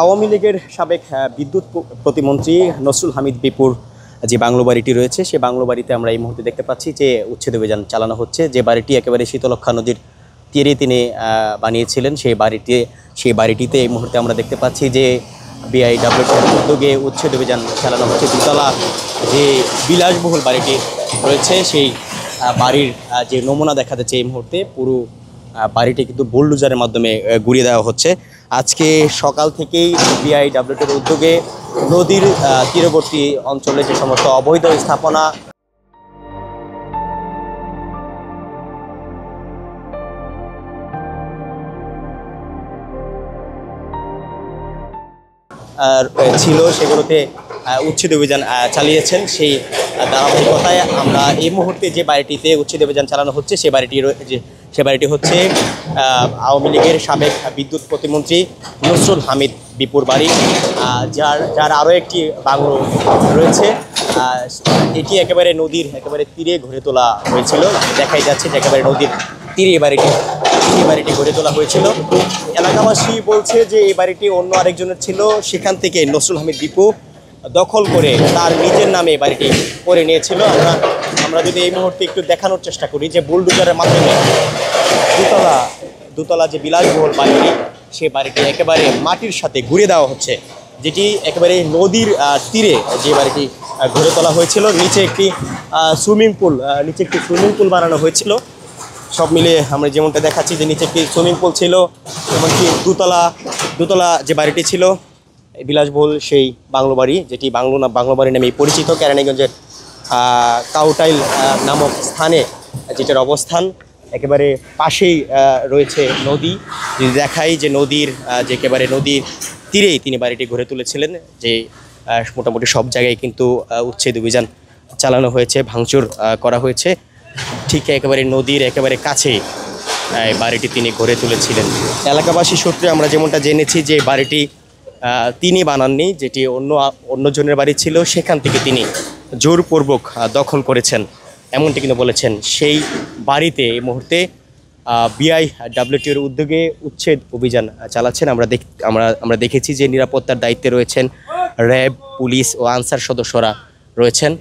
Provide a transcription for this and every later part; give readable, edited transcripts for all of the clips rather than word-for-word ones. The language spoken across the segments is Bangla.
আওয়ামী লীগের সাবেক বিদ্যুৎ প্রতিমন্ত্রী নসরুল হামিদ বিপুর যে বাংলো বাড়িটি রয়েছে সেই বাংলো বাড়িতে আমরা এই মুহূর্তে দেখতে পাচ্ছি যে উচ্ছেদ অভিযান চালানো হচ্ছে। যে বাড়িটি একেবারে শীতলক্ষ্যা নদীর তীরে তিনি বানিয়েছিলেন সেই বাড়িটিতে এই মুহূর্তে আমরা দেখতে পাচ্ছি যে বিআইডব্লিউটির উদ্যোগে উচ্ছেদ অভিযান চালানো হচ্ছে। দুতলা যে বিলাসবহুল বাড়িটি রয়েছে সেই বাড়ির যে নমুনা দেখা যাচ্ছে এই মুহূর্তে পুরো বাড়িটি কিন্তু বুলডোজারের মাধ্যমে গুড়িয়ে দেওয়া হচ্ছে। আজকে সকাল থেকেই বিআইডব্লিউটির উদ্যোগে নদীর তীরবর্তী অঞ্চলে যে সমস্ত অবৈধ স্থাপনা ছিল সেগুলোতে উচ্ছেদ অভিযান চালিয়েছেন। সেই ধারাবাহিকতায় আমরা এই মুহূর্তে যে বাড়িটিতে উচ্ছেদ অভিযান চালানো হচ্ছে সে বাড়িটি হচ্ছে আওয়ামী লীগের সাবেক বিদ্যুৎ প্রতিমন্ত্রী নসরুল হামিদ বিপুর বাড়ি, যার আরও একটি বাংলো রয়েছে। এটি একেবারে নদীর তীরে গড়ে তোলা হয়েছিল। দেখাই যাচ্ছে যে একেবারে নদীর তীরে এই বাড়িটি গড়ে তোলা হয়েছিল। এলাকাবাসী বলছে যে এই বাড়িটি অন্য আরেকজনের ছিল, সেখান থেকে নসরুল হামিদ বিপু দখল করে তার নিজের নামে এই বাড়িটি করে নিয়েছিল। আমরা যদি এই মুহূর্তে একটু দেখানোর চেষ্টা করি যে বুলডোজারের মাধ্যমে দুতলা যে বিলাসবহুল বাড়িটি সেই বাড়িটি একেবারে মাটির সাথে ঘুরিয়ে দেওয়া হচ্ছে, যেটি একেবারে নদীর তীরে যে বাড়িটি গড়ে তোলা হয়েছিল। নিচে একটি সুইমিং পুল বানানো হয়েছিল। সব মিলিয়ে আমরা যেমনটা দেখাচ্ছি যে নিচে একটি সুইমিং পুল ছিল, এমনকি দুতলা যে বাড়িটি ছিল বিলাসবহুল সেই বাংলো বাড়ি, যেটি বাংলো বাড়ি নামেই পরিচিত। কেরানীগঞ্জের কাউটাইল নামক স্থানে যেটার অবস্থান, একেবারে পাশেই রয়েছে নদী। যদি দেখাই যে নদীর তীরেই তিনি বাড়িটি গড়ে তুলেছিলেন। যে মোটামুটি সব জায়গায় কিন্তু উচ্ছেদ অভিযান চালানো হয়েছে, ভাঙচুর করা হয়েছে। ঠিক একেবারে নদীর একেবারে কাছে বাড়িটি তিনি গড়ে তুলেছিলেন। এলাকাবাসী সূত্রে আমরা যেমনটা জেনেছি যে বাড়িটি তিনি বানাননি, যেটি অন্যজনের বাড়ি ছিল, সেখান থেকে তিনি জোরপূর্বক দখল করেছেন এমনটি কিন্তু বলেছেন। সেই বাড়িতে এই মুহূর্তে বিআইডব্লিউটির উদ্যোগে উচ্ছেদ অভিযান চালাচ্ছেন। আমরা দেখেছি যে নিরাপত্তার দায়িত্বে রয়েছেন র্যাব, পুলিশ ও আনসার সদস্যরা রয়েছেন।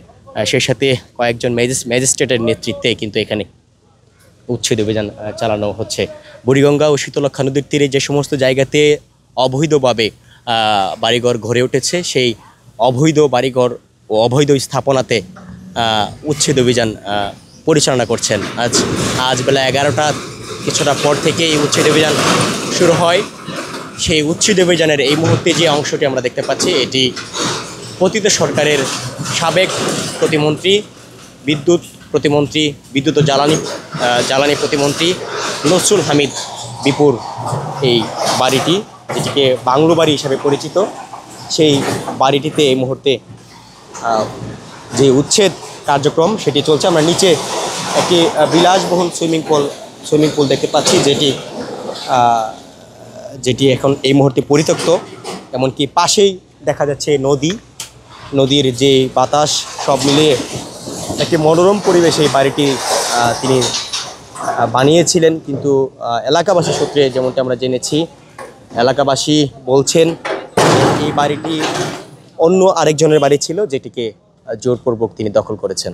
সেই সাথে কয়েকজন ম্যাজিস্ট্রেটের নেতৃত্বে কিন্তু এখানে উচ্ছেদ অভিযান চালানো হচ্ছে। বুড়িগঙ্গা ও শীতলক্ষ্যা নদীর তীরে যে সমস্ত জায়গাতে অবৈধভাবে বাড়িঘর গড়ে উঠেছে সেই অবৈধ বাড়িঘর ও অবৈধ স্থাপনাতে উচ্ছেদ অভিযান পরিচালনা করছেন। আজ বেলা 11টা কিছুটা পর থেকে এই উচ্ছেদ অভিযান শুরু হয়। সেই উচ্ছেদ অভিযানের এই মুহূর্তে যে অংশটি আমরা দেখতে পাচ্ছি এটি পতিত সরকারের সাবেক প্রতিমন্ত্রী বিদ্যুৎ ও জ্বালানি প্রতিমন্ত্রী নসরুল হামিদ বিপুর এই বাড়িটি, যেটিকে বাংলো বাড়ি হিসাবে পরিচিত, সেই বাড়িটিতে এই মুহূর্তে যে উচ্ছেদ কার্যক্রম সেটি চলছে। আমরা নিচে একটি বিলাসবহুল সুইমিং পুল দেখতে পাচ্ছি, যেটি এখন এই মুহূর্তে পরিত্যক্ত। এমনকি পাশেই দেখা যাচ্ছে নদীর যে বাতাস, সব মিলিয়ে একটি মনোরম পরিবেশে এই বাড়িটি তিনি বানিয়েছিলেন। কিন্তু এলাকাবাসী সূত্রে যেমনটা আমরা জেনেছি, এলাকাবাসী বলছেন এই বাড়িটি অন্য আরেকজনের বাড়ি ছিল, যেটিকে জোরপূর্বক তিনি দখল করেছেন।